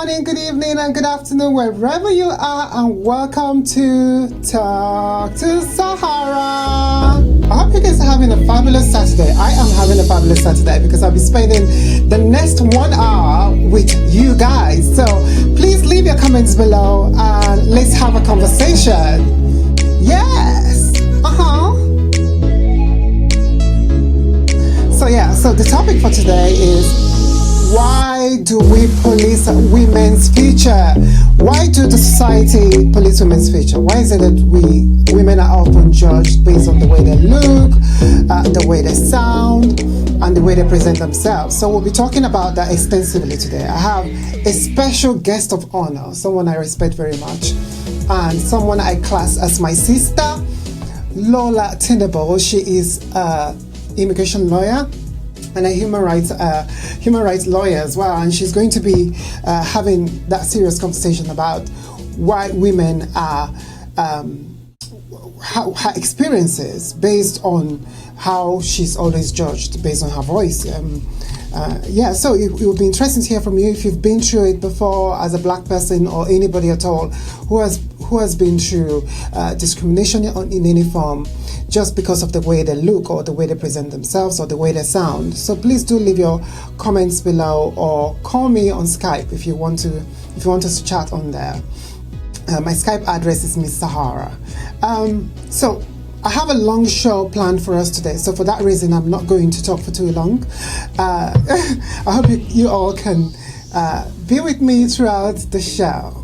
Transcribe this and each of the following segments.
morning, good evening, and good afternoon, wherever you are, and welcome to Talk2saHHara. I hope you guys are having a fabulous Saturday. I am having a fabulous Saturday because I'll be spending the next 1 hour with you guys. So please leave your comments below and let's have a conversation. Yes. So the topic for today is, why do we police women's future? Why do the society police women's future? Why is it that women are often judged based on the way they look, the way they sound, and the way they present themselves? So we'll be talking about that extensively today. I have a special guest of honor, someone I respect very much, and someone I class as my sister, Lola Tindable. She is an immigration lawyer and a human rights lawyer as well, and she's going to be having that serious conversation about why women are her experiences based on how she's always judged based on her voice. So it would be interesting to hear from you if you've been through it before as a black person, or anybody at all who has been through discrimination in any form just because of the way they look or the way they present themselves or the way they sound. So please do leave your comments below or call me on Skype if you want us to chat on there. My Skype address is Miss Sahara. So I have a long show planned for us today, so for that reason I'm not going to talk for too long. I hope you all can be with me throughout the show.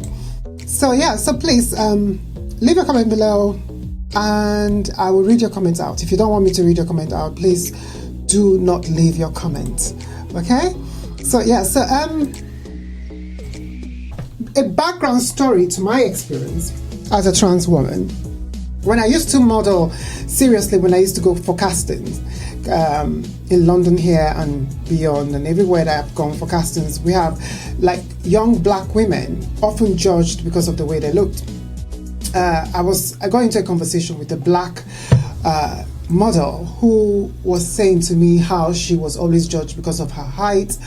So please leave a comment below and I will read your comments out. If you don't want me to read your comment out, please do not leave your comment. Okay? A background story to my experience as a trans woman. When I used to model seriously, when I used to go for castings in London here and beyond, and everywhere that I've gone for castings, we have like young black women often judged because of the way they looked. I got into a conversation with a black model who was saying to me how she was always judged because of her height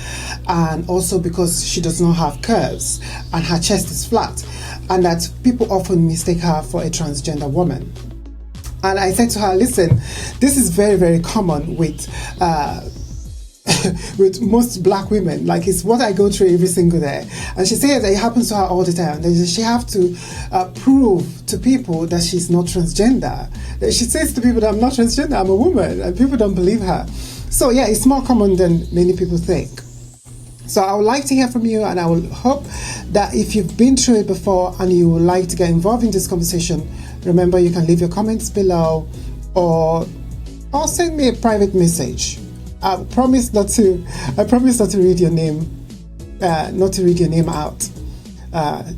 and also because she does not have curves and her chest is flat, and that people often mistake her for a transgender woman. And I said to her, listen, this is very, very common with with most black women. Like, it's what I go through every single day. And she says that it happens to her all the time. That she have to prove to people that she's not transgender. She says to people that I'm not transgender, I'm a woman, and people don't believe her. So yeah, it's more common than many people think. So I would like to hear from you, and I will hope that if you've been through it before and you would like to get involved in this conversation, remember you can leave your comments below or send me a private message. I promise not to read your name, out,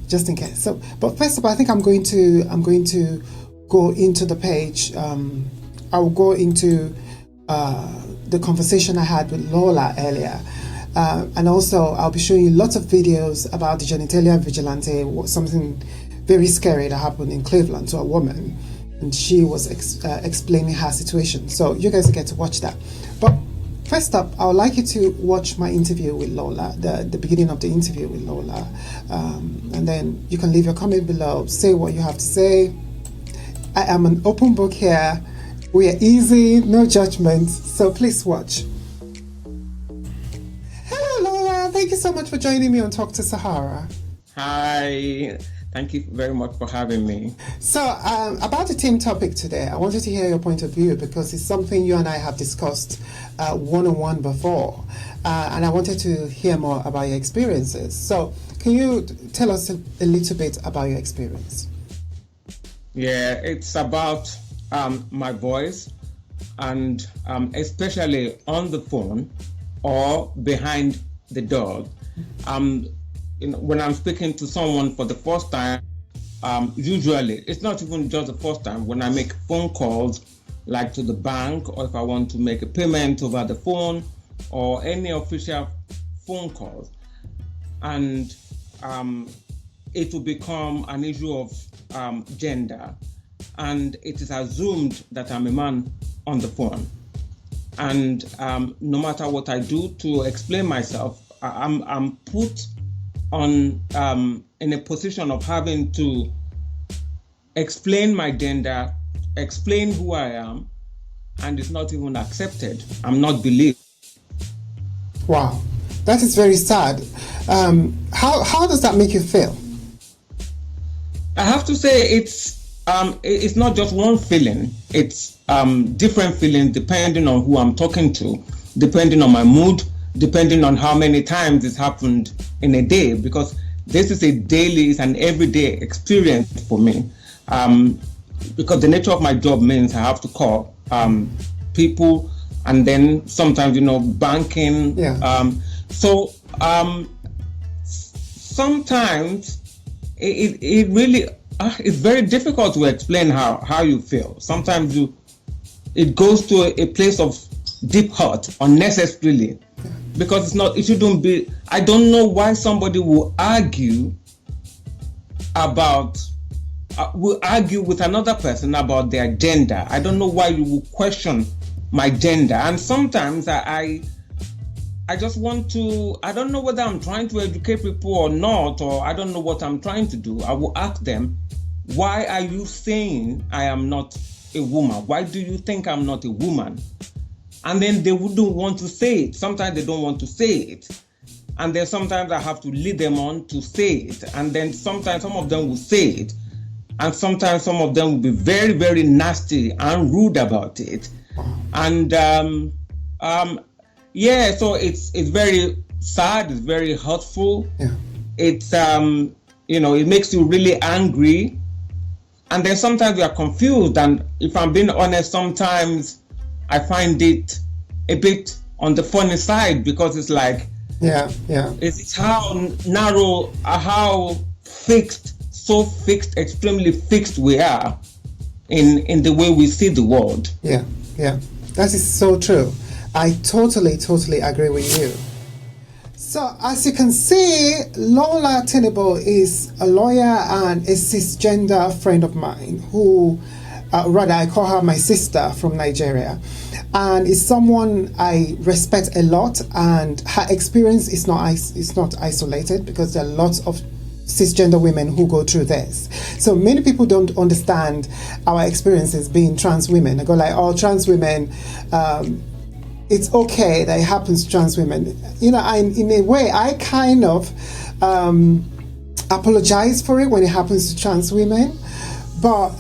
just in case. So, but first of all, I think I'm going to go into the page. I will go into the conversation I had with Lola earlier. And also, I'll be showing you lots of videos about the genitalia vigilante, something very scary that happened in Cleveland to a woman. And she was explaining her situation. So you guys get to watch that. But first up, I would like you to watch my interview with Lola, the beginning of the interview with Lola. And then you can leave your comment below, say what you have to say. I am an open book here. We are easy, no judgment. So please watch. Thank you so much for joining me on Talk2saHHara. Hi, thank you very much for having me. So, about the team topic today, I wanted to hear your point of view because it's something you and I have discussed one-on-one before, and I wanted to hear more about your experiences. So, can you tell us a little bit about your experience? Yeah, it's about my voice, and especially on the phone or behind the dog. When I'm speaking to someone for the first time, usually it's not even just the first time. When I make phone calls, like to the bank, or if I want to make a payment over the phone, or any official phone calls, and it will become an issue of gender, and it is assumed that I'm a man on the phone. And no matter what I do to explain myself, I'm put in a position of having to explain my gender, explain who I am, and it's not even accepted. I'm not believed. Wow, that is very sad. How does that make you feel? I have to say it's not just one feeling. It's different feelings depending on who I'm talking to, depending on my mood, depending on how many times it's happened in a day, because this is it's an everyday experience for me. Because the nature of my job means I have to call people, and then sometimes, banking. Yeah. Sometimes it really it's very difficult to explain how you feel. Sometimes it goes to a place of deep hurt unnecessarily, because it shouldn't be. I don't know why somebody will argue with another person about their gender. I don't know why you will question my gender. And sometimes I just want to, I don't know whether I'm trying to educate people or not, or I don't know what I'm trying to do. I will ask them, why are you saying I am not a woman? Why do you think I'm not a woman? And then they wouldn't want to say it. Sometimes they don't want to say it. And then sometimes I have to lead them on to say it. And then sometimes some of them will say it. And sometimes some of them will be very, very nasty and rude about it. And so it's very sad, it's very hurtful. Yeah. It's it makes you really angry. And then sometimes we are confused, and if I'm being honest, sometimes I find it a bit on the funny side, because it's like, it's how narrow, how fixed, extremely fixed we are in the way we see the world. Yeah, that is so true. I totally agree with you. So as you can see, Lola Tinubu is a lawyer and a cisgender friend of mine who, rather I call her my sister from Nigeria, and is someone I respect a lot, and her experience is not isolated, because there are lots of cisgender women who go through this. So many people don't understand our experiences being trans women. They go like, oh, trans women, it's okay that it happens to trans women. In a way, I kind of apologize for it when it happens to trans women, but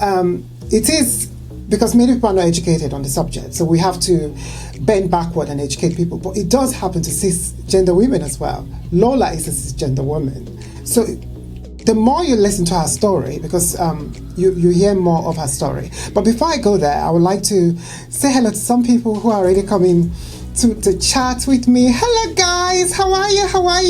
it is because many people are not educated on the subject, so we have to bend backward and educate people. But it does happen to cisgender women as well. Lola is a cisgender woman, so the more you listen to her story, because you hear more of her story. But before I go there, I would like to say hello to some people who are already coming to chat with me. Hello guys, how are you?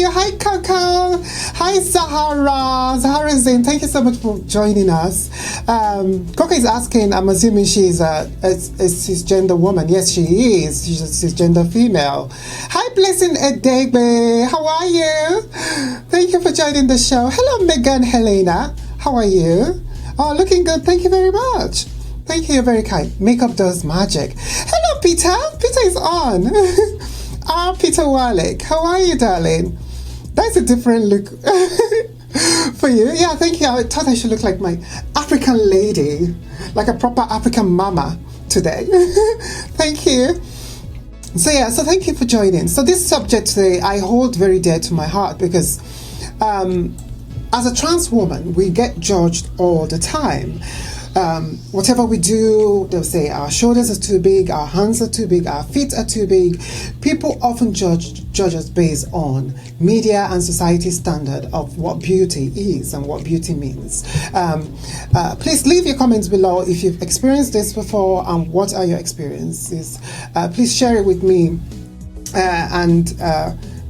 Hi Coco, hi Zahara Zain, thank you so much for joining us. Coco is asking, I'm assuming she's a cisgender woman. Yes, she is. She's a cisgender female. Hi Blessing Edegbe, how are you? Thank you for joining the show. Hello Megan Helena, how are you? Oh, looking good, thank you very much. Thank you, you're very kind. Makeup does magic. Hello, Peter. Peter is on. Peter Wallach. How are you, darling? That's a different look for you. Yeah, thank you. I thought I should look like my African lady, like a proper African mama today. Thank you. So thank you for joining. So this subject today, I hold very dear to my heart, because as a trans woman, we get judged all the time. Whatever we do, they'll say our shoulders are too big, our hands are too big, our feet are too big. People often judge us based on media and society standard of what beauty is and what beauty means. Please leave your comments below if you've experienced this before, and what are your experiences. Please share it with me, and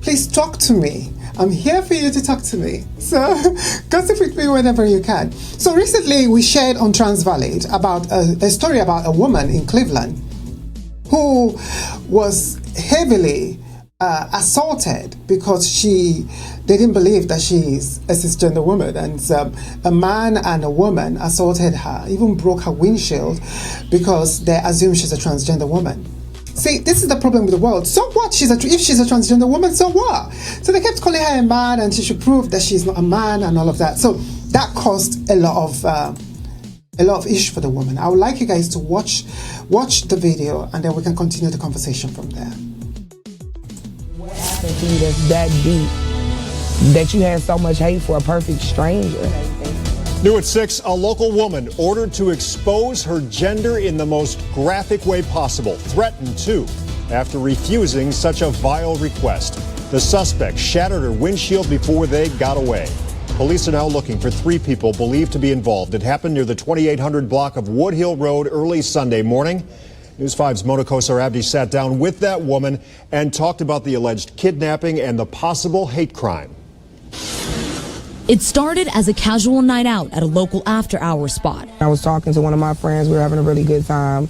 please talk to me. I'm here for you to talk to me. So gossip with me whenever you can. So recently we shared on Transvalid about a story about a woman in Cleveland who was heavily assaulted because they didn't believe that she's a cisgender woman, and a man and a woman assaulted her, even broke her windshield because they assumed she's a transgender woman. See, this is the problem with the world. So what? If she's a transgender woman, so what? So they kept calling her a man, and she should prove that she's not a man and all of that. So that caused a lot of issue for the woman. I would like you guys to watch the video, and then we can continue the conversation from there. What happened to you that's that deep that you had so much hate for a perfect stranger? New at 6, a local woman ordered to expose her gender in the most graphic way possible, threatened too, after refusing such a vile request. The suspect shattered her windshield before they got away. Police are now looking for 3 people believed to be involved. It happened near the 2800 block of Woodhill Road early Sunday morning. News 5's Mona Kosar Abdi sat down with that woman and talked about the alleged kidnapping and the possible hate crime. It started as a casual night out at a local after-hours spot. I was talking to one of my friends. We were having a really good time,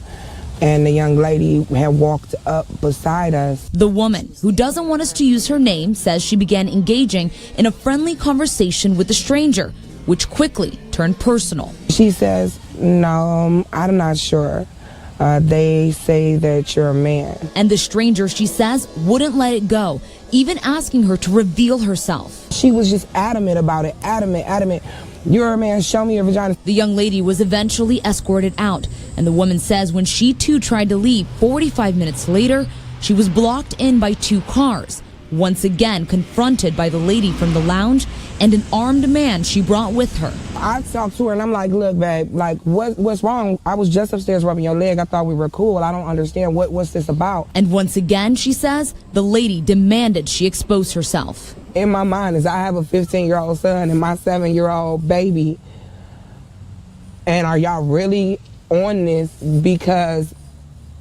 and the young lady had walked up beside us. The woman, who doesn't want us to use her name, says she began engaging in a friendly conversation with the stranger, which quickly turned personal. She says, "No, I'm not sure. They say that you're a man." And the stranger, she says, wouldn't let it go, even asking her to reveal herself. She was just adamant about it, adamant. "You're a man, show me your vagina." The young lady was eventually escorted out, and the woman says when she too tried to leave 45 minutes later, she was blocked in by 2 cars, once again confronted by the lady from the lounge and an armed man she brought with her. I talked to her and I'm like, "Look, babe, like what's wrong? I was just upstairs rubbing your leg. I thought we were cool. I don't understand what's this about." And once again, she says, the lady demanded she expose herself. In my mind is I have a 15-year-old son and my 7-year-old baby. And are y'all really on this because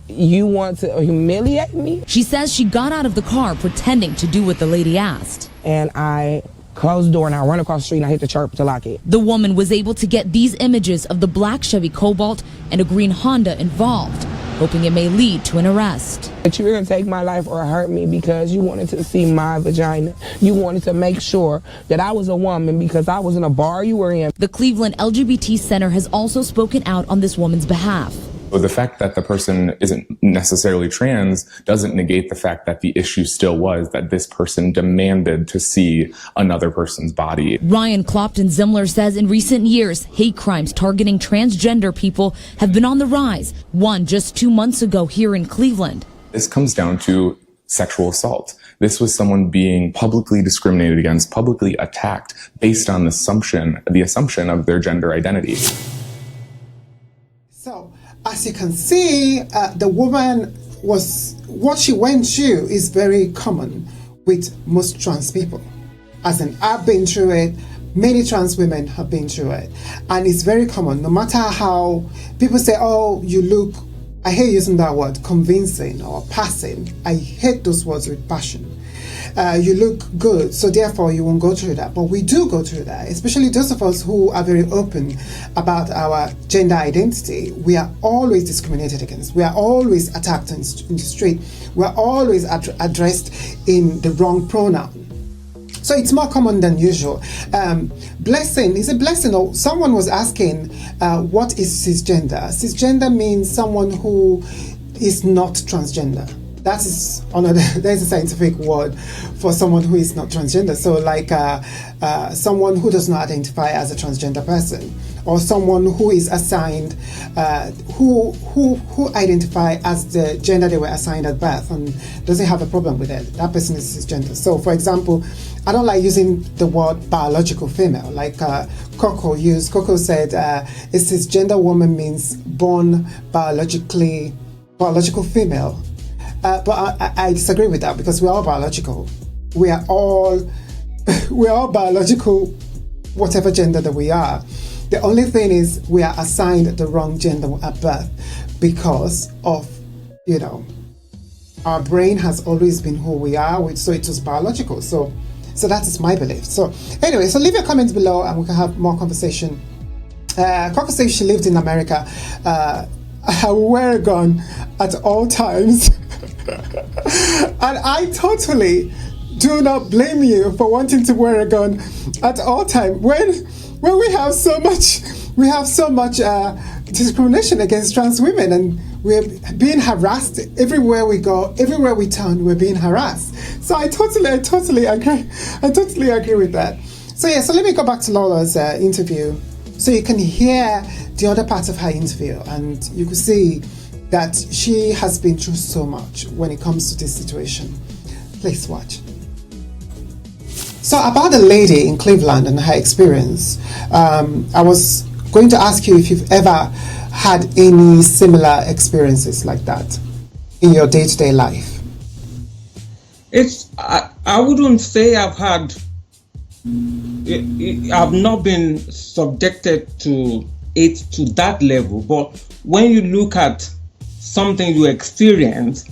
you want to humiliate me? She says she got out of the car pretending to do what the lady asked. And I closed the door and I run across the street and I hit the Sharpe to lock it. The woman was able to get these images of the black Chevy Cobalt and a green Honda involved, hoping it may lead to an arrest. That you were going to take my life or hurt me because you wanted to see my vagina. You wanted to make sure that I was a woman because I was in a bar you were in. The Cleveland LGBT Center has also spoken out on this woman's behalf. The fact that the person isn't necessarily trans doesn't negate the fact that the issue still was that this person demanded to see another person's body. Ryan Clopton-Zimler says in recent years, hate crimes targeting transgender people have been on the rise. One just 2 months ago here in Cleveland. This comes down to sexual assault. This was someone being publicly discriminated against, publicly attacked based on the assumption of their gender identity. So, as you can see, the woman what she went through is very common with most trans people. As in, I've been through it, many trans women have been through it. And it's very common, no matter how people say, "Oh, you look," I hate using that word, convincing or passing. I hate those words with passion. You look good, so therefore you won't go through that. But we do go through that, especially those of us who are very open about our gender identity. We are always discriminated against. We are always attacked in the street. We are always addressed in the wrong pronoun. So it's more common than usual. Blessing is a blessing. Or someone was asking, what is cisgender? Cisgender means someone who is not transgender. That is there's a scientific word for someone who is not transgender. So like someone who does not identify as a transgender person, or someone who is assigned, who identify as the gender they were assigned at birth and doesn't have a problem with it. That person is cisgender. So for example, I don't like using the word biological female, like Coco used. Coco said a cisgender woman means born biological female. But I disagree with that because we're all biological. We are all biological, whatever gender that we are. The only thing is we are assigned the wrong gender at birth because of, our brain has always been who we are, so it was biological. So that is my belief. So anyway, so leave your comments below and we can have more conversation. Coco says she lived in America. I wear a gun at all times. And I totally do not blame you for wanting to wear a gun at all time when we have so much discrimination against trans women, and we're being harassed everywhere we go, everywhere we turn, we're being harassed. So I totally agree. I totally agree with that. So yeah, so let me go back to Lola's interview, so you can hear the other part of her interview, and you can see that she has been through so much when it comes to this situation. Please watch. So about the lady in Cleveland and her experience, I was going to ask you if you've ever had any similar experiences like that in your day-to-day life. I wouldn't say I've had. I've not been subjected to it to that level, but when you look at something you experience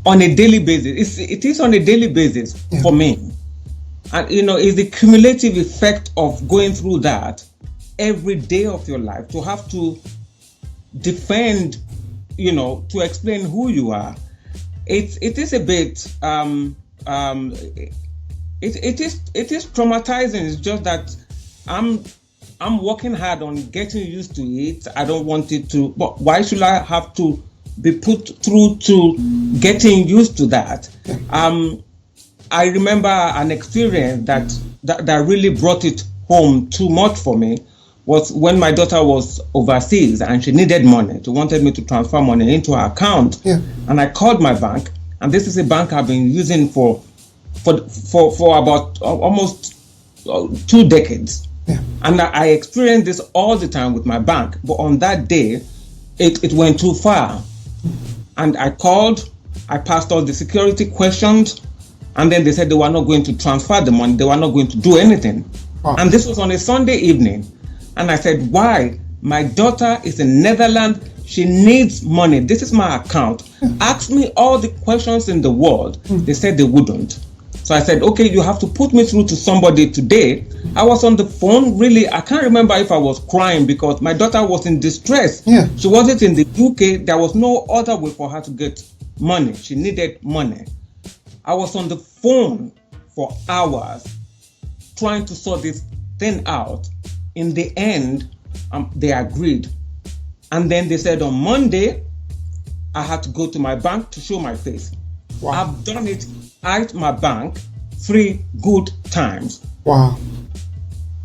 on a daily basis, it is on a daily basis for me. And it's the cumulative effect of going through that every day of your life, to have to defend, to explain who you are. It is a bit it is traumatizing. It's just that I'm working hard on getting used to it. I don't want it to, but why should I have to be put through to getting used to that? I remember an experience that really brought it home too much for me was when my daughter was overseas and she needed money. She wanted me to transfer money into her account. Yeah. And I called my bank, and this is a bank I've been using for about almost 2 decades. Yeah. And I experienced this all the time with my bank, but on that day, it went too far. And I called, I passed all the security questions, and then they said they were not going to transfer the money, they were not going to do anything. Oh. And this was on a Sunday evening. And I said, why? My daughter is in Netherlands, she needs money, this is my account. Ask me all the questions in the world. They said they wouldn't. So I said, okay, you have to put me through to somebody today. I was on the phone, really, I can't remember if I was crying because my daughter was in distress. Yeah. She wasn't in the UK, there was no other way for her to get money. She needed money. I was on the phone for hours trying to sort this thing out. In the end, they agreed. And then they said on Monday, I had to go to my bank to show my face. Wow. I've done it at my bank 3 good times. Wow.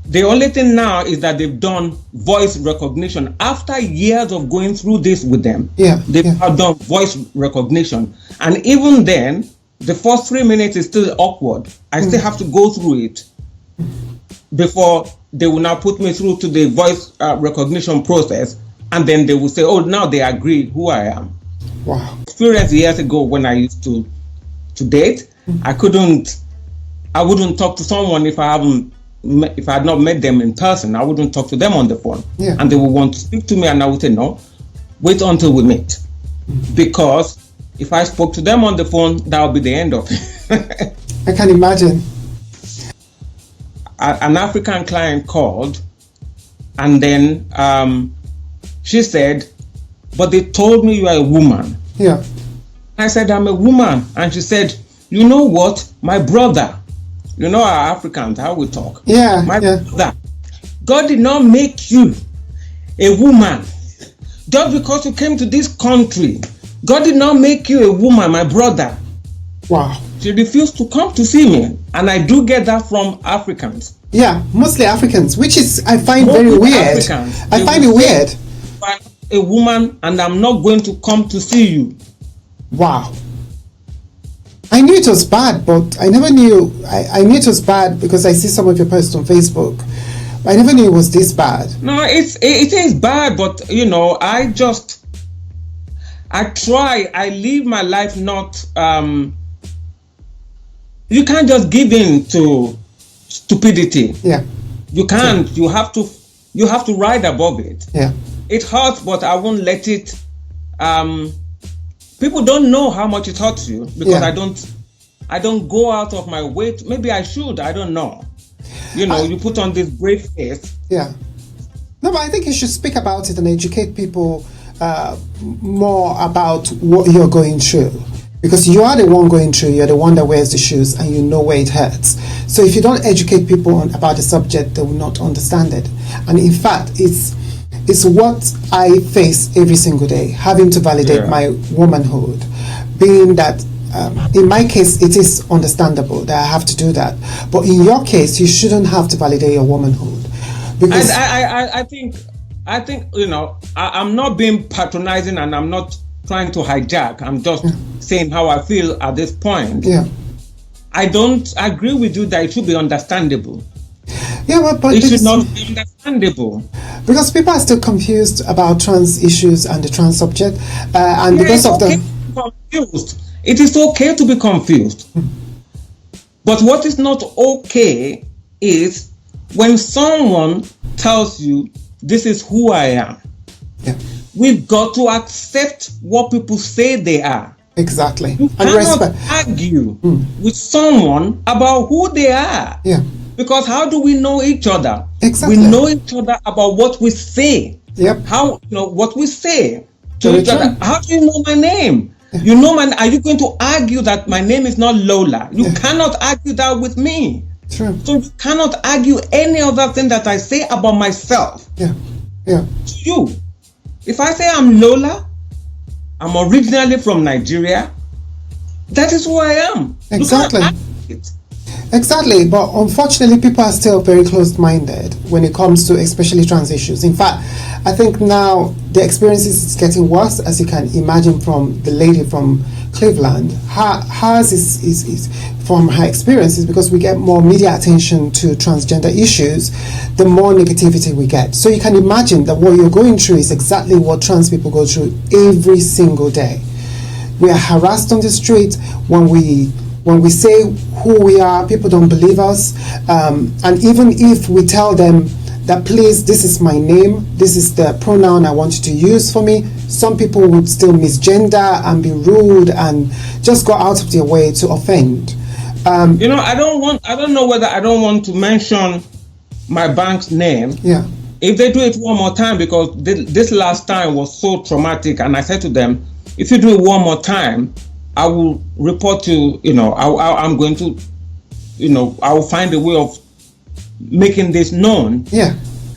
The only thing now is that they've done voice recognition. After years of going through this with them, they've done voice recognition. And even then, the first 3 minutes is still awkward. I still have to go through it before they will now put me through to the voice recognition process. And then they will say, oh, now they agree who I am. Wow. Experience years ago when I used to date, I wouldn't talk to someone if I had not met them in person. I wouldn't talk to them on the phone. Yeah. And they would want to speak to me, and I would say, no, wait until we meet. Because if I spoke to them on the phone, that would be the end of it. I can imagine. An African client called, and then she said, but they told me you are a woman. Yeah. I said, I'm a woman. And she said, you know what? My brother, you know our Africans, how we talk. Yeah. My brother, God did not make you a woman just because you came to this country. God did not make you a woman, my brother. Wow. She refused to come to see me. And I do get that from Africans. Yeah, mostly Africans, which is, I find very weird. Africans, I find it weird. A woman, and I'm not going to come to see you. Wow. I knew it was bad, but I never knew. I knew it was bad because I see some of your posts on Facebook. I never knew it was this bad. No, it is bad, but I try. I live my life not. You can't just give in to stupidity. Yeah. You can't. You have to ride above it. Yeah. It hurts, but I won't let it. People don't know how much it hurts you because I don't go out of my way. Maybe I should. I don't know. You put on this brave face. Yeah. No, but I think you should speak about it and educate people more about what you're going through. Because you are the one going through, you're the one that wears the shoes, and you know where it hurts. So if you don't educate people about the subject, they will not understand it. And in fact, is what I face every single day, having to validate my womanhood, being that in my case, it is understandable that I have to do that. But in your case, you shouldn't have to validate your womanhood. Because I think, I'm not being patronizing, and I'm not trying to hijack. I'm just saying how I feel at this point. Yeah. I don't agree with you that it should be understandable. Yeah, but it should not be understandable. Because people are still confused about trans issues and the trans subject. And because of the... confused. It is okay to be confused. But what is not okay is when someone tells you, this is who I am. Yeah. We've got to accept what people say they are. Exactly. You cannot argue with someone about who they are. Yeah. Because how do we know each other? Exactly. We know each other about what we say. Yep. How, what we say to each other. How do you know my name? You know are you going to argue that my name is not Lola? You cannot argue that with me. True. So you cannot argue any other thing that I say about myself. Yeah. Yeah. To you. If I say I'm Lola, I'm originally from Nigeria, that is who I am. Exactly. Exactly, but unfortunately people are still very closed-minded when it comes to especially trans issues. In fact, I think now the experiences is getting worse, as you can imagine from the lady from Cleveland. Hers is from her experiences, because we get more media attention to transgender issues, the more negativity we get. So you can imagine that what you're going through is exactly what trans people go through every single day. We are harassed on the street. When we say who we are, people don't believe us. And even if we tell them that, please, this is my name, this is the pronoun I want you to use for me, some people would still misgender and be rude and just go out of their way to offend. I don't know whether I don't want to mention my bank's name. Yeah. If they do it one more time, because this last time was so traumatic, and I said to them, if you do it one more time, I will report you, I'm going to, I will find a way of making this known. Yeah,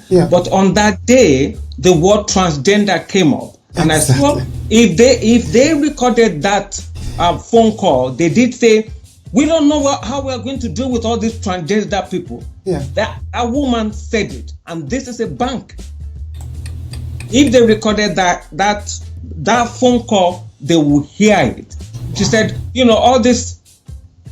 yeah. But on that day, the word transgender came up. And exactly. I said, if they recorded that phone call, they did say, we don't know how we're going to deal with all these transgender people. Yeah. That woman said it, and this is a bank. If they recorded that phone call, they will hear it. She said, all this.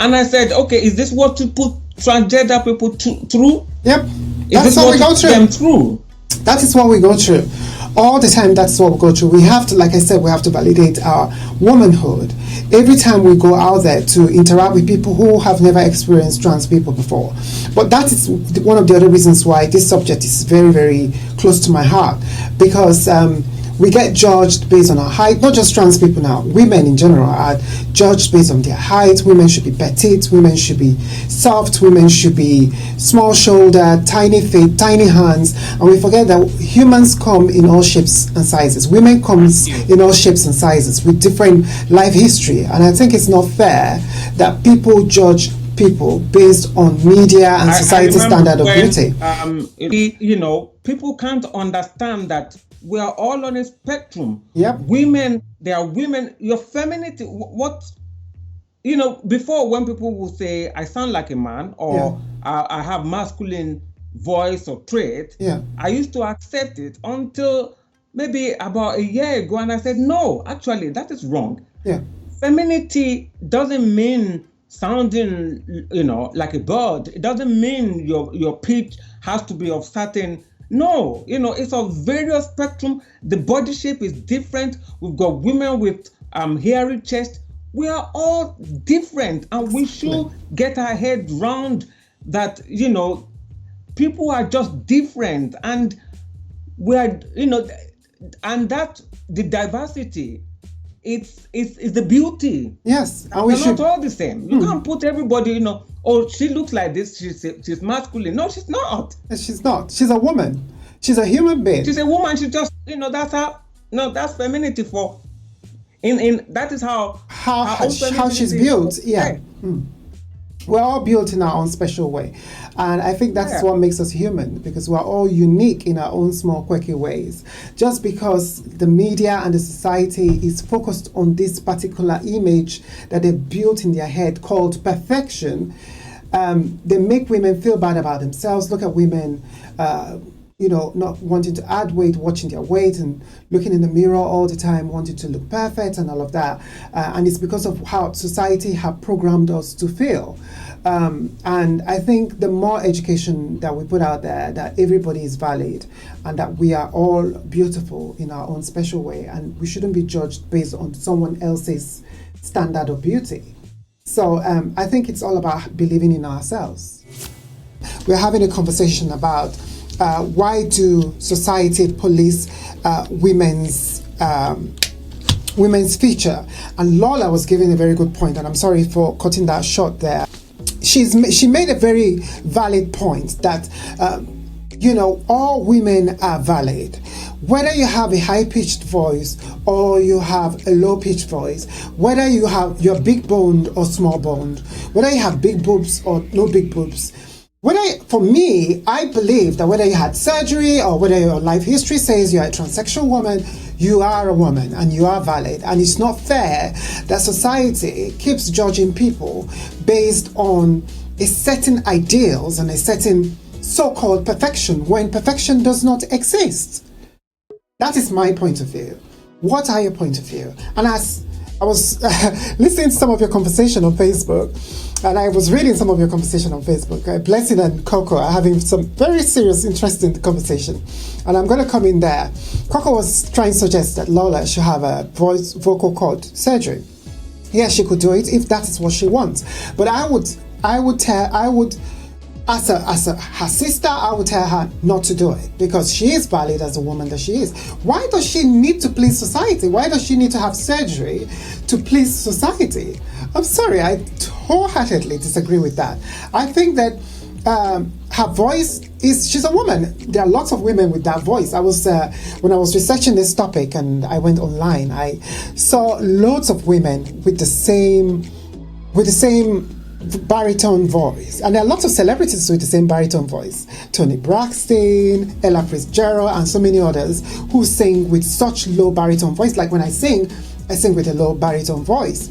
And I said, okay, is this what to put transgender people through? Yep. That's what we go through. That is what we go through. All the time, that's what we go through. We have to, like I said, we have to validate our womanhood. Every time we go out there to interact with people who have never experienced trans people before. But that is one of the other reasons why this subject is very, very close to my heart. Because we get judged based on our height, not just trans people now, women in general are judged based on their height. Women should be petite, women should be soft, women should be small-shouldered, tiny feet, tiny hands, and we forget that humans come in all shapes and sizes. Women comes in all shapes and sizes with different life history, and I think it's not fair that people judge people based on media and society's standard of beauty. People can't understand that we are all on a spectrum. Yep. Women, there are women, your femininity, before, when people will say, I sound like a man, or I have masculine voice or trait, I used to accept it until maybe about a year ago, and I said, no, actually, that is wrong. Yeah. Femininity doesn't mean sounding, like a bird. It doesn't mean your pitch has to be of certain. No, it's a various spectrum. The body shape is different. We've got women with hairy chest. We are all different, and we should get our head round that, people are just different, and we are, and that the diversity, it's the beauty. Yes, and we're not all the same. You can't put everybody, she looks like this, she's masculine. No, she's not. She's not. She's a woman. She's a human being. She's a woman. She just, that's how. No, that's femininity for. That is how she's built. Yeah. We're all built in our own special way. And I think that's what makes us human, because we're all unique in our own small, quirky ways. Just because the media and the society is focused on this particular image that they've built in their head called perfection, they make women feel bad about themselves. Look at women, not wanting to add weight, watching their weight and looking in the mirror all the time, wanting to look perfect and all of that. And it's because of how society have programmed us to feel. And I think the more education that we put out there, that everybody is valid and that we are all beautiful in our own special way, and we shouldn't be judged based on someone else's standard of beauty. So I think it's all about believing in ourselves. We're having a conversation about why do society police women's feature? And Lola was giving a very good point, and I'm sorry for cutting that short there. She made a very valid point that all women are valid. Whether you have a high-pitched voice or you have a low-pitched voice, whether you're big-boned or small-boned, whether you have big boobs or no big boobs, for me, I believe that whether you had surgery or whether your life history says you're a transsexual woman, you are a woman and you are valid. And it's not fair that society keeps judging people based on a certain ideals and a certain so-called perfection when perfection does not exist. That is my point of view. What are your point of view? And as I was listening to some of your conversation on Facebook, and I was reading some of your conversation on Facebook. Blessing and Coco are having some very serious, interesting conversation. And I'm going to come in there. Coco was trying to suggest that Lola should have a vocal cord surgery. Yes, she could do it if that is what she wants. But as her sister, I would tell her not to do it, because she is valid as a woman that she is. Why does she need to please society? Why does she need to have surgery to please society? I'm sorry, I wholeheartedly disagree with that. I think that her voice she's a woman. There are lots of women with that voice. When I was researching this topic and I went online, I saw loads of women with the same baritone voice, and there are lots of celebrities with the same baritone voice. Toni Braxton, Ella Fitzgerald, and so many others who sing with such low baritone voice. Like when I sing with a low baritone voice.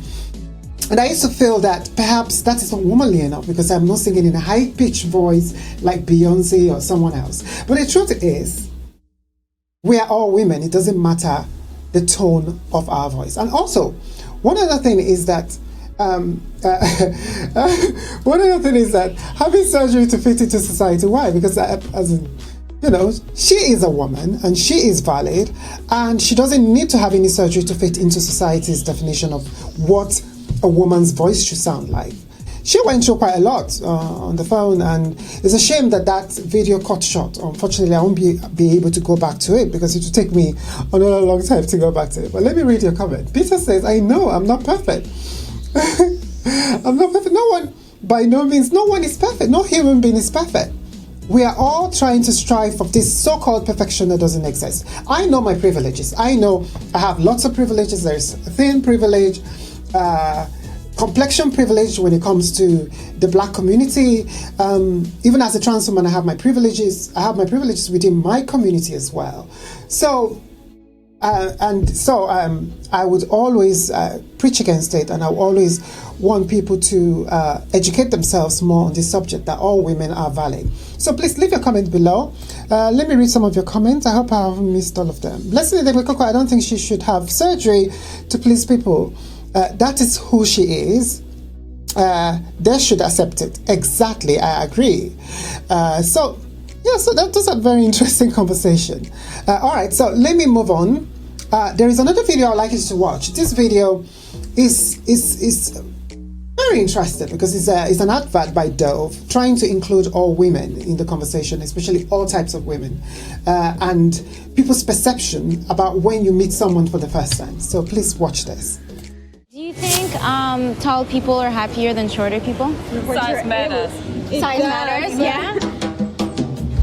And I used to feel that perhaps that is not womanly enough because I'm not singing in a high-pitched voice like Beyonce or someone else. But the truth is, we are all women. It doesn't matter the tone of our voice. And also, one other thing is that having surgery to fit into society. Why? Because she is a woman and she is valid, and she doesn't need to have any surgery to fit into society's definition of what a woman's voice should sound like. She went through quite a lot on the phone, and it's a shame that video cut short. Unfortunately, I won't be able to go back to it because it will take me another long time to go back to it. But let me read your comment. Peter says, I know I'm not perfect. I'm not perfect. No one, by no means, no one is perfect. No human being is perfect. We are all trying to strive for this so-called perfection that doesn't exist. I know my privileges. I know I have lots of privileges. There's thin privilege, complexion privilege when it comes to the black community. Even as a trans woman, I have my privileges. I have my privileges within my community as well. So I would always preach against it, and I would always want people to educate themselves more on this subject, that all women are valid. So please leave your comment below. Let me read some of your comments. I hope I haven't missed all of them. Blessing Coco, I don't think she should have surgery to please people. That is who she is. They should accept it. Exactly, I agree. So that was a very interesting conversation. All right, so let me move on. There is another video I'd like you to watch. This video is very interesting because it's an advert by Dove trying to include all women in the conversation, especially all types of women, and people's perception about when you meet someone for the first time. So please watch this. Do you think tall people are happier than shorter people? Size matters. Size matters, yeah.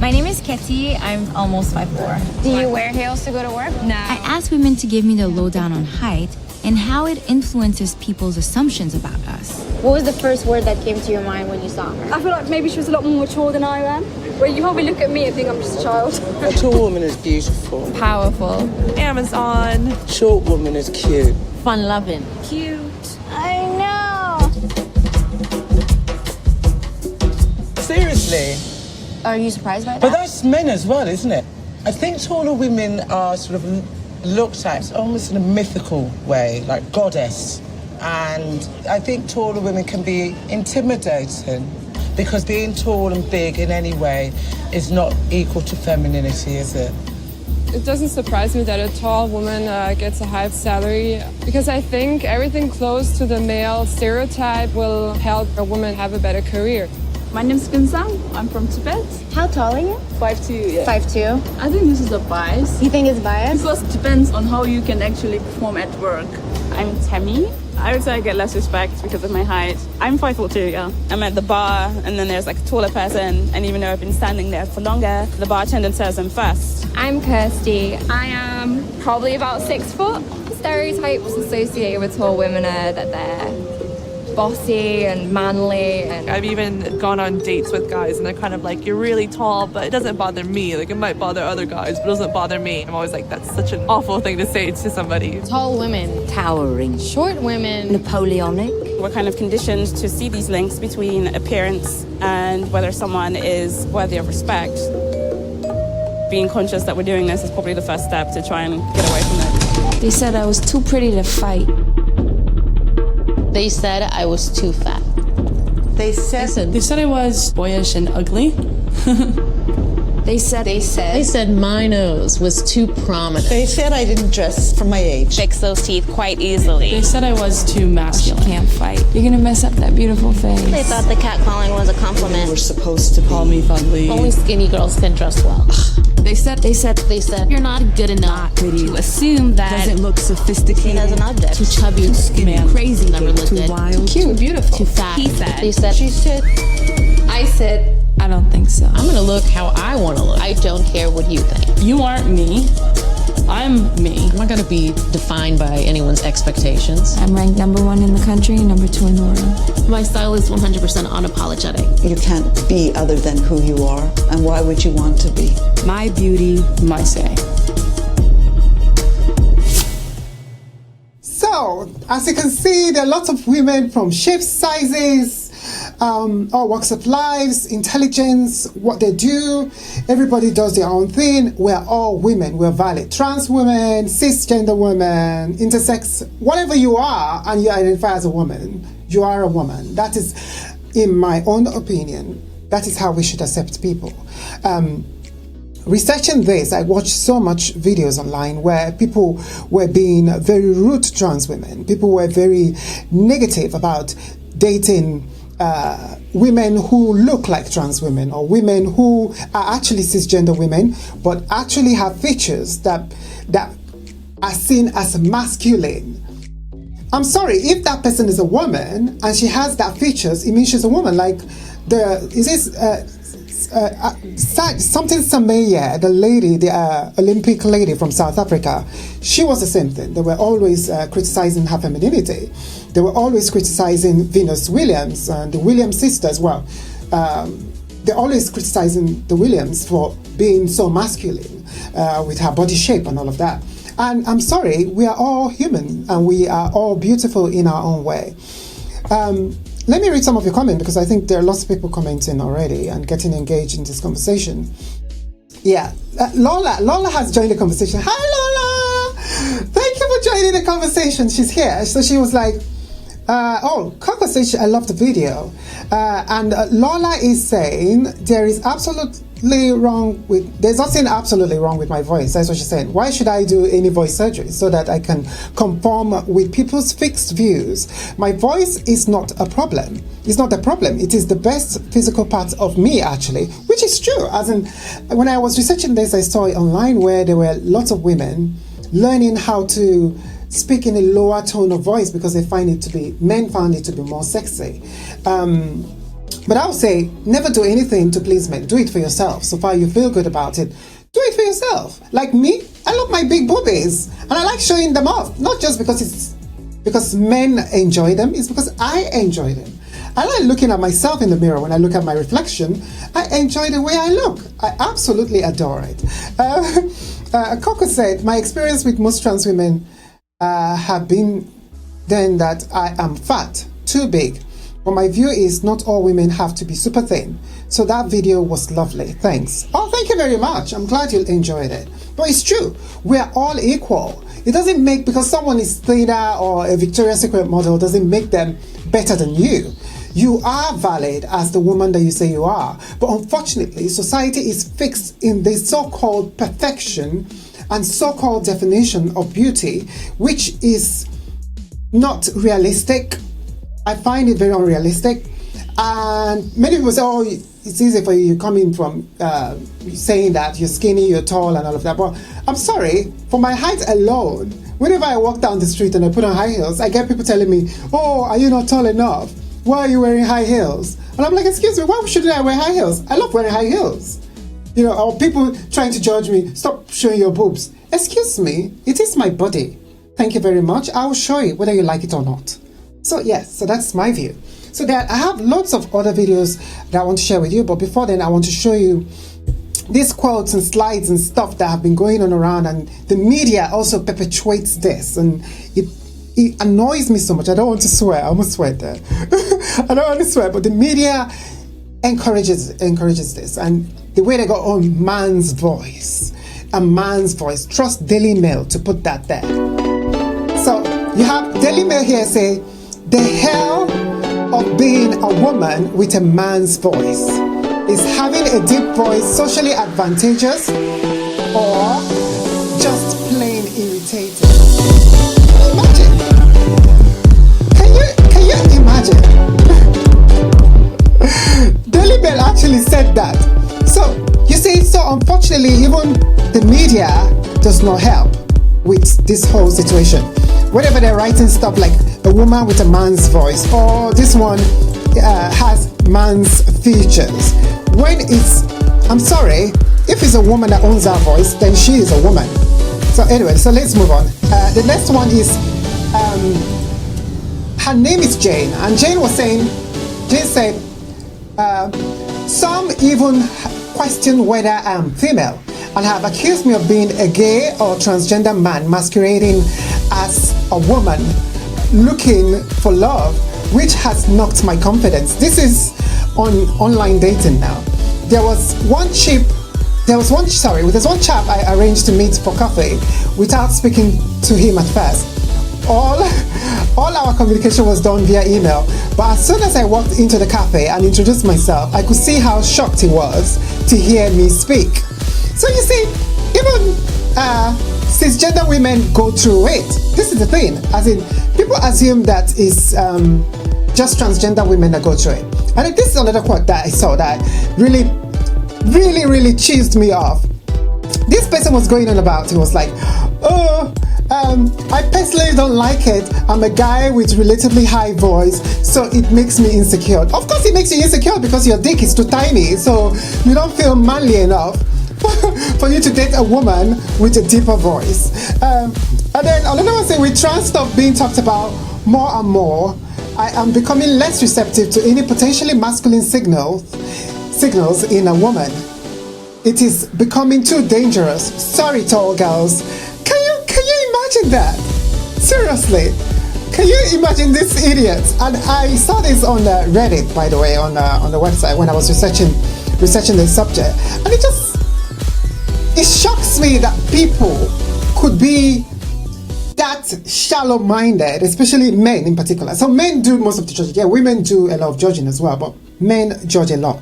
My name is Ketty. I'm almost 5'4". Do you wear heels to go to work? No. I asked women to give me the lowdown on height and how it influences people's assumptions about us. What was the first word that came to your mind when you saw her? I feel like maybe she was a lot more mature than I am. Where you probably look at me and think I'm just a child. A tall woman is beautiful. Powerful. Amazon. Short woman is cute. Fun-loving. Cute. I know. Seriously. Are you surprised by that? But that's men as well, isn't it? I think taller women are sort of looked at almost in a mythical way, like goddess. And I think taller women can be intimidating because being tall and big in any way is not equal to femininity, is it? It doesn't surprise me that a tall woman gets a high salary because I think everything close to the male stereotype will help a woman have a better career. My name's Kinsang. I'm from Tibet. How tall are you? 5'2", yeah. 5'2". I think this is a bias. You think it's biased? Because it depends on how you can actually perform at work. I'm Temi. I would say I get less respect because of my height. I'm 5'2", yeah. I'm at the bar and then there's like a taller person, and even though I've been standing there for longer, the bartender says I'm first. I'm Kirsty. I am probably about 6 foot. Stereotypes associated with tall women are that they're bossy and manly, and I've even gone on dates with guys and they're kind of like, you're really tall, but it doesn't bother me. Like, it might bother other guys, but it doesn't bother me. I'm always like, that's such an awful thing to say to somebody. tall women, Towering. short women, Napoleonic. We're kind of conditioned to see these links between appearance and whether someone is worthy of respect. Being conscious that we're doing this is probably the first step to try and get away from it. They said I was too pretty to fight. They said I was too fat. They said I was boyish and ugly. They said my nose was too prominent. They said I didn't dress for my age. Fix those teeth quite easily. They said I was too masculine. Can't fight. You're gonna mess up that beautiful face. They thought the catcalling was a compliment. We're supposed to Call me fondly. Only skinny girls can dress well. They said You're not good enough. to assume that doesn't look sophisticated. As an object. Too chubby, skinny, Man. crazy, never lived Too it. wild. Cute, beautiful. Too fat. He said. They said. She said. I said. I don't think so. I'm gonna look how I want to look. I don't care what you think. You aren't me. I'm me. I'm not gonna be defined by anyone's expectations. I'm ranked #1 in the country, #2 in the world. My style is 100% unapologetic. You can't be other than who you are, and why would you want to be? My beauty, my say. So, as you can see, there are lots of women from shapes, sizes, all walks of lives, intelligence, what they do. Everybody does their own thing. We're all women. We're valid. Trans women, cisgender women, intersex, whatever you are, and you identify as a woman, you are a woman. That is, in my own opinion, that is how we should accept people. Researching this, I watched so much videos online where people were being very rude to trans women. People were very negative about dating women who look like trans women, or women who are actually cisgender women but actually have features that are seen as masculine. I'm sorry, if that person is a woman and she has that features, it means she's a woman. Like something Sameya, the lady, the Olympic lady from South Africa, she was the same thing. They were always criticizing her femininity. They were always criticizing Venus Williams and the Williams sisters. Well, they're always criticizing the Williams for being so masculine with her body shape and all of that. And I'm sorry, we are all human and we are all beautiful in our own way. Let me read some of your comments because I think there are lots of people commenting already and getting engaged in this conversation. Yeah, Lola has joined the conversation. Hi, Lola! Thank you for joining the conversation. She's here. So she was like, Coco says I love the video. And Lola is saying there's nothing absolutely wrong with my voice. That's what she said. Why should I do any voice surgery? So that I can conform with people's fixed views. My voice is not a problem. It's not a problem. It is the best physical part of me, actually, which is true. As in, when I was researching this, I saw it online where there were lots of women learning how to speak in a lower tone of voice because men found it to be more sexy. But I would say, never do anything to please men. Do it for yourself. So far you feel good about it, do it for yourself. Like me, I love my big boobies, and I like showing them off. Not just because men enjoy them, it's because I enjoy them. I like looking at myself in the mirror. When I look at my reflection, I enjoy the way I look. I absolutely adore it. Coco said, my experience with most trans women have been then that I am fat, too big. But my view is not all women have to be super thin. So that video was lovely. Thanks. Oh, thank you very much. I'm glad you enjoyed it. But it's true. We're all equal. It doesn't make, because someone is thinner or a Victoria's Secret model, doesn't make them better than you. You are valid as the woman that you say you are. But unfortunately, society is fixed in this so-called perfection and so-called definition of beauty, which is not realistic. I find it very unrealistic, and many people say, oh, it's easy for you coming from saying that you're skinny, you're tall and all of that, but I'm sorry, for my height alone, whenever I walk down the street and I put on high heels, I get people telling me, oh, are you not tall enough? Why are you wearing high heels? And I'm like, excuse me, why shouldn't I wear high heels? I love wearing high heels. You know, or people trying to judge me, stop showing your boobs. Excuse me, it is my body. Thank you very much. I will show you whether you like it or not. So yes, so that's my view. So I have lots of other videos that I want to share with you, but before then I want to show you these quotes and slides and stuff that have been going on around, and the media also perpetuates this, and it annoys me so much. I don't want to swear. I almost swear there. I don't want to swear, but the media encourages this, and the way they go on man's voice, a man's voice. Trust Daily Mail to put that there. So you have Daily Mail here say, the hell of being a woman with a man's voice. Is having a deep voice socially advantageous or just plain irritating? Imagine. Can you imagine? Daily Mail actually said that. So you see, so unfortunately, even the media does not help with this whole situation. Whenever they're writing stuff like a woman with a man's voice, or this one has man's features. When it's, I'm sorry, if it's a woman that owns that voice, then she is a woman. So anyway, so let's move on. The next one is, her name is Jane, and Jane said, some even question whether I'm female and have accused me of being a gay or transgender man masquerading as a woman looking for love, which has knocked my confidence. This is on online dating now. There's one chap I arranged to meet for coffee without speaking to him at first. All our communication was done via email, but as soon as I walked into the cafe and introduced myself, I could see how shocked he was to hear me speak. So you see, even cisgender women go through it. This is the thing, as in, people assume that it's just transgender women that go through it. And this is another quote that I saw that really cheesed me off. This person was going on about, he was like, I personally don't like it. I'm a guy with relatively high voice, so it makes me insecure. Of course it makes you insecure because your dick is too tiny, so you don't feel manly enough for you to date a woman with a deeper voice. And then another one saying, with trans stuff being talked about more and more, I am becoming less receptive to any potentially masculine signals in a woman. It is becoming too dangerous. Sorry, tall girls. Can you imagine that? Seriously, can you imagine these idiots? And I saw this on Reddit, by the way, on the website when I was researching the subject, and it shocks me that people could be that shallow-minded, especially men in particular. So men do most of the judging. Yeah, women do a lot of judging as well, but men judge a lot.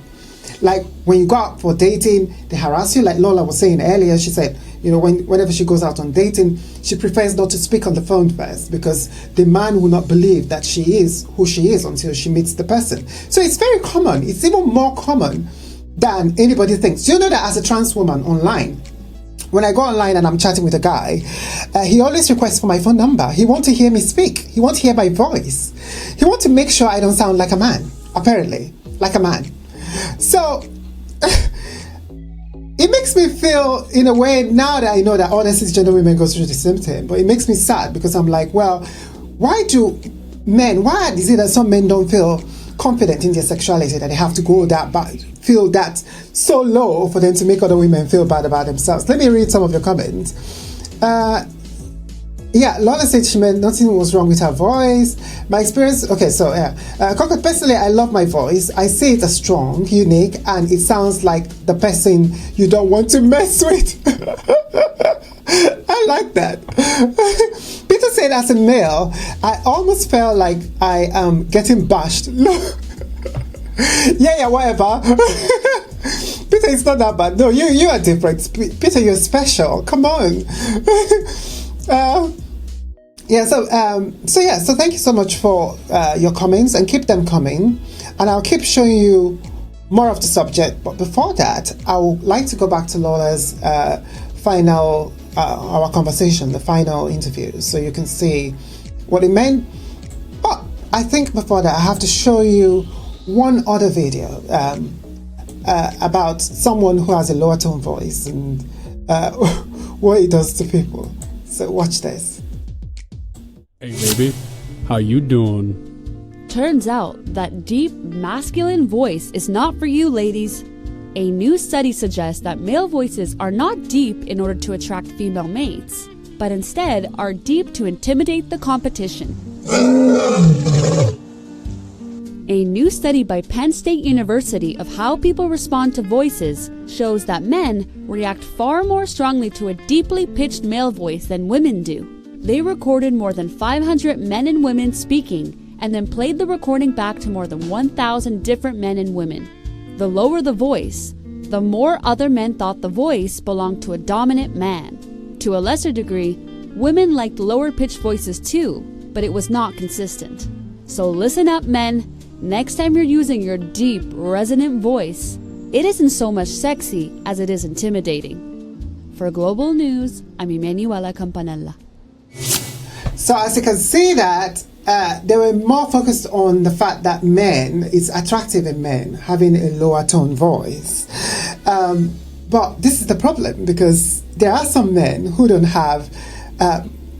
Like when you go out for dating, they harass you. Like Lola was saying earlier, she said, you know, whenever she goes out on dating, she prefers not to speak on the phone first because the man will not believe that she is who she is until she meets the person. So it's very common. It's even more common than anybody thinks. You know that as a trans woman online, when I go online and I'm chatting with a guy, he always requests for my phone number. He wants to hear me speak. He wants to hear my voice. He wants to make sure I don't sound like a man, apparently. like a man. So it makes me feel, in a way, now that I know that all the cisgender women go through the same thing, but it makes me sad because I'm like, well, why is it that some men don't feel confident in their sexuality, that they have to go that bad, feel that so low for them to make other women feel bad about themselves? Let me read some of your comments. Lola said she meant nothing was wrong with her voice. My experience, Coco, personally, I love my voice. I say it as strong, unique, and it sounds like the person you don't want to mess with. I like that. Peter said, as a male, I almost felt like I am getting bashed. Whatever. Peter, it's not that bad. No, you are different. Peter, you're special. Come on. So thank you so much for your comments, and keep them coming, and I'll keep showing you more of the subject. But before that, I would like to go back to Lola's final our conversation, the final interview, so you can see what it meant. But I think before that, I have to show you one other video about someone who has a lower tone voice and what it does to people. So watch this. Hey baby, how you doing? Turns out that deep masculine voice is not for you, ladies. A new study suggests that male voices are not deep in order to attract female mates, but instead are deep to intimidate the competition. A new study by Penn State University of how people respond to voices shows that men react far more strongly to a deeply pitched male voice than women do. They recorded more than 500 men and women speaking and then played the recording back to more than 1,000 different men and women. The lower the voice, the more other men thought the voice belonged to a dominant man. To a lesser degree, women liked lower pitched voices too, but it was not consistent. So listen up, men. Next time you're using your deep, resonant voice, it isn't so much sexy as it is intimidating. For Global News, I'm Emanuela Campanella. So as you can see that they were more focused on the fact that it's attractive in men having a lower tone voice. But this is the problem, because there are some men who don't have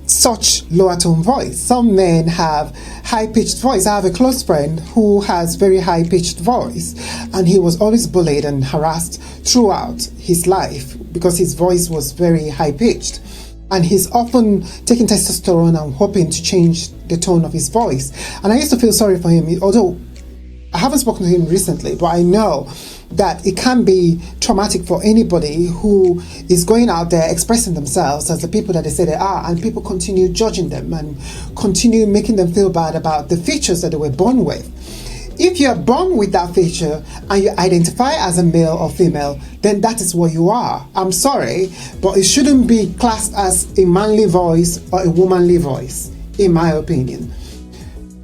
such lower tone voice. Some men have high pitched voice. I have a close friend who has very high pitched voice, and he was always bullied and harassed throughout his life because his voice was very high pitched. And he's often taking testosterone and hoping to change the tone of his voice. And I used to feel sorry for him, although I haven't spoken to him recently, but I know that it can be traumatic for anybody who is going out there expressing themselves as the people that they say they are, and people continue judging them and continue making them feel bad about the features that they were born with. If you're born with that feature and you identify as a male or female, then that is what you are. I'm sorry, but it shouldn't be classed as a manly voice or a womanly voice, in my opinion.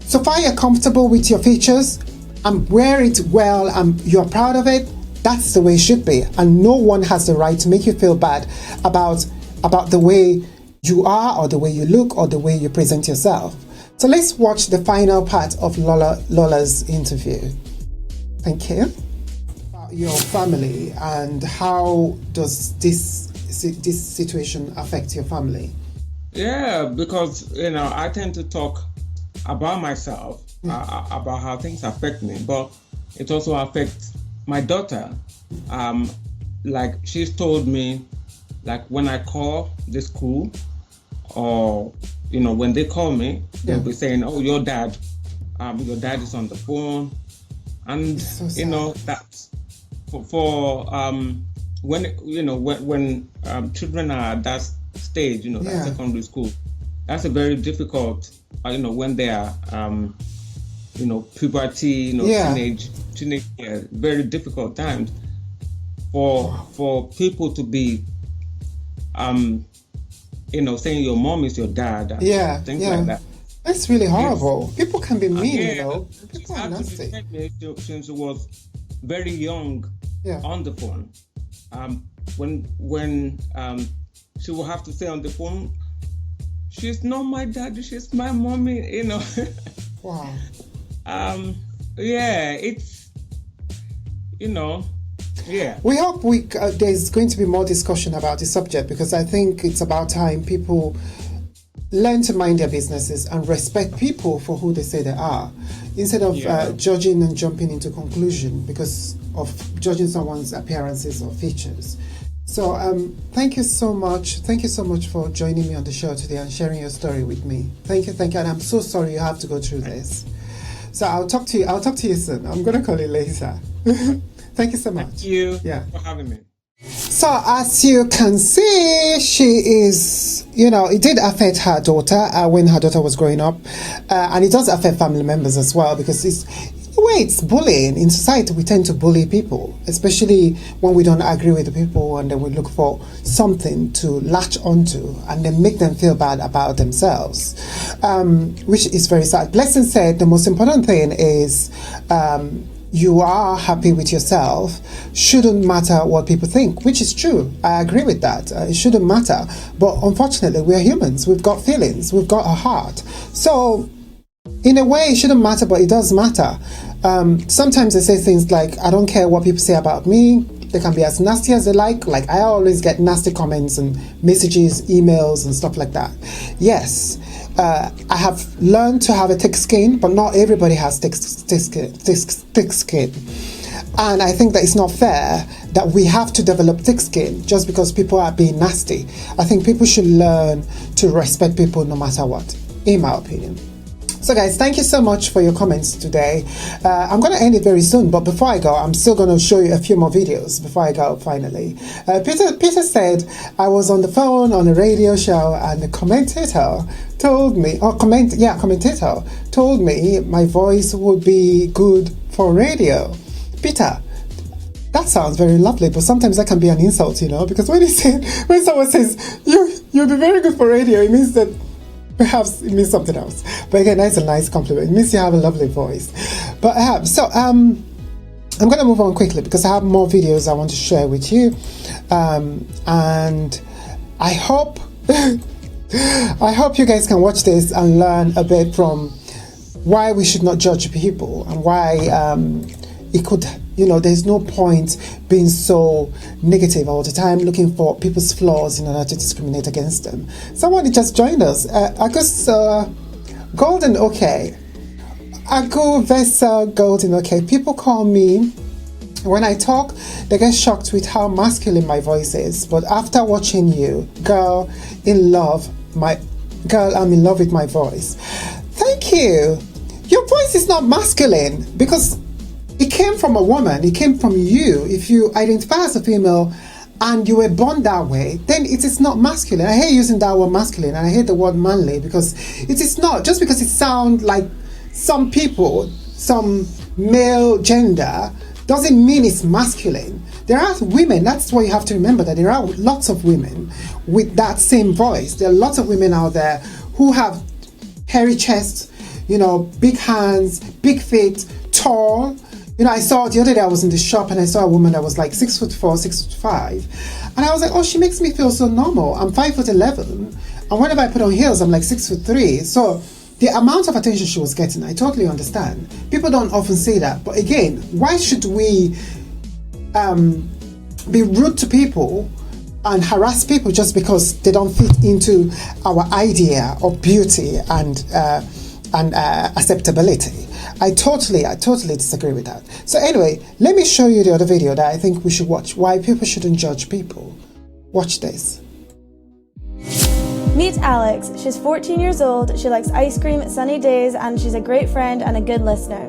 So far you're comfortable with your features, and wear it well, and you're proud of it, that's the way it should be. And no one has the right to make you feel bad about the way you are, or the way you look, or the way you present yourself. So let's watch the final part of Lola's interview. Thank you. About your family, and how does this situation affect your family? Yeah, because I tend to talk about myself, about how things affect me, but it also affects my daughter. Like, she's told me, like, when I call the school, or when they call me, they'll be saying, "Oh, your dad is on the phone," and so that's for when children are at that stage, that secondary school, that's a very difficult, when they are puberty, teenage years, very difficult times for people to be saying your mom is your dad, things like that. That's really horrible. People can be mean, People are nasty. Since she was very young on the phone. When she will have to say on the phone, "She's not my daddy, she's my mommy," Wow. Yeah. We hope there's going to be more discussion about this subject, because I think it's about time people learn to mind their businesses and respect people for who they say they are, instead of judging and jumping into conclusion because of judging someone's appearances or features. So thank you so much. Thank you so much for joining me on the show today and sharing your story with me. Thank you. And I'm so sorry you have to go through this. So I'll talk to you soon. I'm going to call you later. Thank you so much. Thank you for having me. So as you can see, she is, it did affect her daughter when her daughter was growing up. And it does affect family members as well, because it's bullying. In society, we tend to bully people, especially when we don't agree with the people, and then we look for something to latch onto and then make them feel bad about themselves, which is very sad. Blessing said the most important thing is you are happy with yourself. Shouldn't matter what people think, which is true. I agree with that. It shouldn't matter. But unfortunately, we're humans. We've got feelings. We've got a heart. So in a way, it shouldn't matter, but it does matter. Sometimes they say things like, I don't care what people say about me. They can be as nasty as they like. Like, I always get nasty comments and messages, emails and stuff like that. Yes, I have learned to have a thick skin, but not everybody has thick skin. And I think that it's not fair that we have to develop thick skin just because people are being nasty. I think people should learn to respect people no matter what, in my opinion. So guys, thank you so much for your comments today. I'm going to end it very soon, but before I go, I'm still going to show you a few more videos before I go finally. Peter said, I was on the phone on a radio show and the commentator told me my voice would be good for radio. Peter, that sounds very lovely, but sometimes that can be an insult, because when someone says you'll be very good for radio, it means that perhaps it means something else. But again, that's a nice compliment. It means you have a lovely voice. But I'm going to move on quickly because I have more videos I want to share with you. And I hope you guys can watch this and learn a bit from why we should not judge people and why it could, there's no point being so negative all the time, looking for people's flaws in order to discriminate against them. Somebody just joined us. Golden OK. Ago Vesa Golden OK. People call me, when I talk, they get shocked with how masculine my voice is. But after watching you, girl, I'm in love with my voice. Thank you. Your voice is not masculine because it came from a woman, it came from you. If you identify as a female and you were born that way, then it is not masculine. I hate using that word masculine, and I hate the word manly because it is not. Just because it sounds like some people, some male gender, doesn't mean it's masculine. There are women, that's what you have to remember, that there are lots of women with that same voice. There are lots of women out there who have hairy chests, big hands, big feet, tall. I saw the other day I was in the shop and I saw a woman that was like 6'4", 6'5", and I was like, oh, she makes me feel so normal. I'm 5'11", and whenever I put on heels, I'm like 6'3". So the amount of attention she was getting, I totally understand. People don't often say that, but again, why should we be rude to people and harass people just because they don't fit into our idea of beauty and acceptability? I totally disagree with that. So anyway, let me show you the other video that I think we should watch. Why people shouldn't judge people. Watch this. Meet Alex. She's 14 years old. She likes ice cream, sunny days, and she's a great friend and a good listener.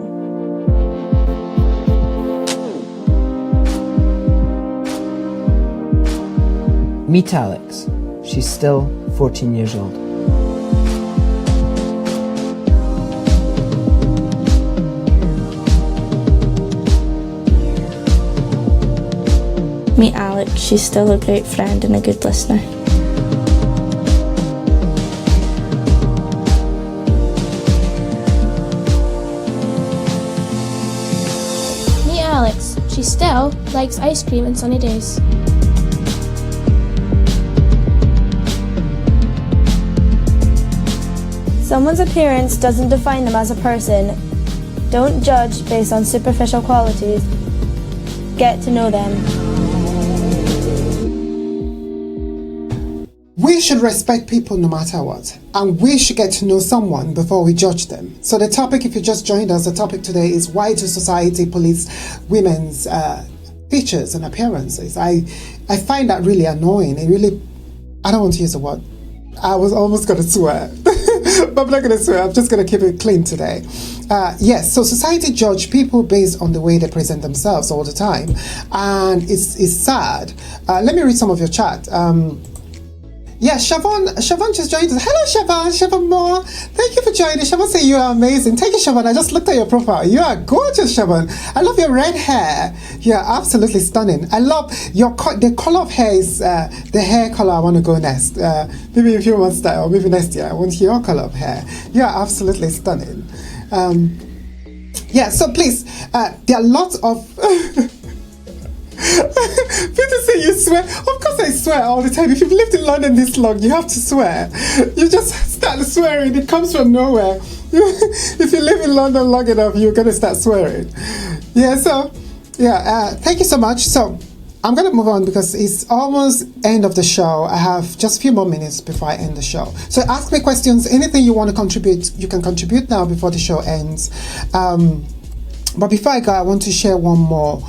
Meet Alex. She's still 14 years old. Meet Alex. She's still a great friend and a good listener. Meet Alex. She still likes ice cream and sunny days. Someone's appearance doesn't define them as a person. Don't judge based on superficial qualities. get to know them. We should respect people no matter what, and we should get to know someone before we judge them. So the topic, if you just joined us, the topic today is why does society police women's features and appearances? I find that really annoying. It really, I don't want to use the word. I was almost going to swear, but I'm not going to swear. I'm just going to keep it clean today. Yes, so society judge people based on the way they present themselves all the time, and it's sad. Let me read some of your chat. Yeah, Siobhan just joined us. Hello, Siobhan Moore. Thank you for joining. Siobhan said you are amazing. Thank you, Siobhan. I just looked at your profile. You are gorgeous, Siobhan. I love your red hair. You're absolutely stunning. I love your the color of hair is the hair color I want to go next. Maybe in a few months' time, or maybe next year, I want your color of hair. You're absolutely stunning. Yeah, so please, there are lots of... People say you swear. Of course I swear all the time. If you've lived in London this long, you have to swear. You just start swearing. It comes from nowhere. If you live in London long enough, you're going to start swearing. Yeah, so, yeah, thank you so much. So, I'm going to move on because it's almost end of the show. I have just a few more minutes before I end the show. So ask me questions. Anything you want to contribute, you can contribute now before the show ends. But before I go, I want to share one more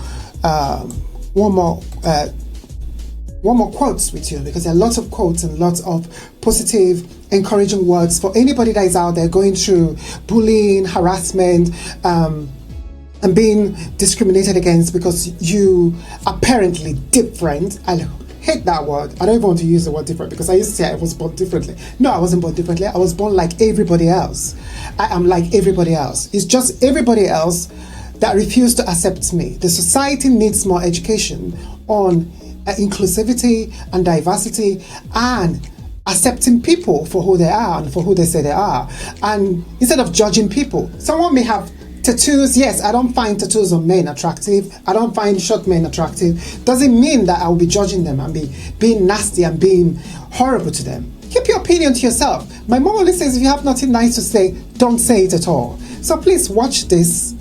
quotes with you, because there are lots of quotes and lots of positive, encouraging words for anybody that is out there going through bullying, harassment, and being discriminated against because you apparently different. I hate that word. I don't even want to use the word different, because I used to say I was born differently. No, I wasn't born differently. I was born like everybody else. I am like everybody else. It's just everybody else that refuse to accept me. The society needs more education on inclusivity and diversity and accepting people for who they are and for who they say they are. And instead of judging people, someone may have tattoos. Yes, I don't find tattoos on men attractive. I don't find short men attractive. Doesn't mean that I will be judging them and being nasty and being horrible to them. Keep your opinion to yourself. My mom always says, if you have nothing nice to say, don't say it at all. So please watch this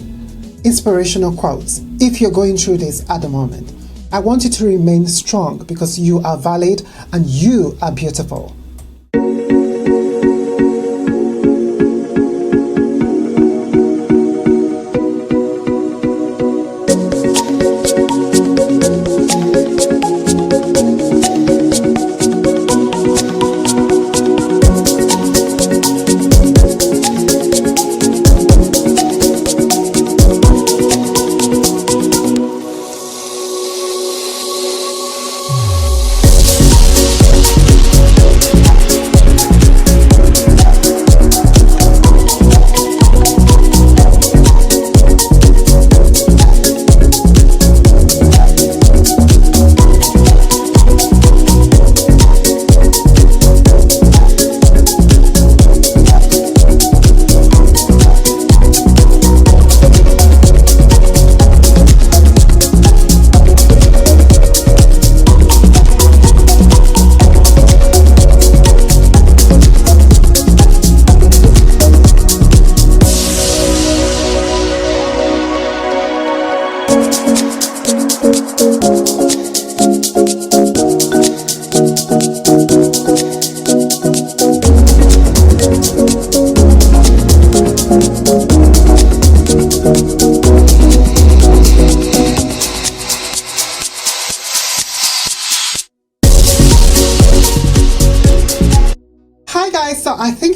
inspirational quotes if you're going through this at the moment. I want you to remain strong because you are valid and you are beautiful.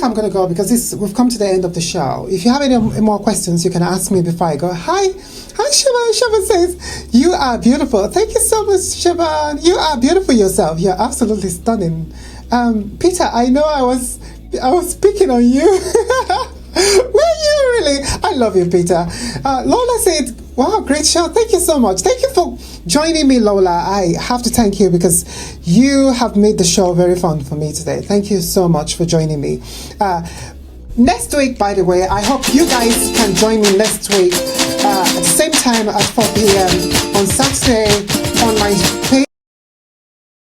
I'm going to go because we've come to the end of the show. If you have any more questions, you can ask me before I go. Hi, Siobhan. Siobhan says, you are beautiful. Thank you so much, Siobhan. You are beautiful yourself. You're absolutely stunning. Peter, I know I was picking on you. Were you really? I love you, Peter. Lola said, wow, great show. Thank you so much. Thank you for joining me, Lola. I have to thank you because you have made the show very fun for me today. Thank you so much for joining me. Next week, by the way, I hope you guys can join me next week at the same time at 4 p.m. on Saturday on my page.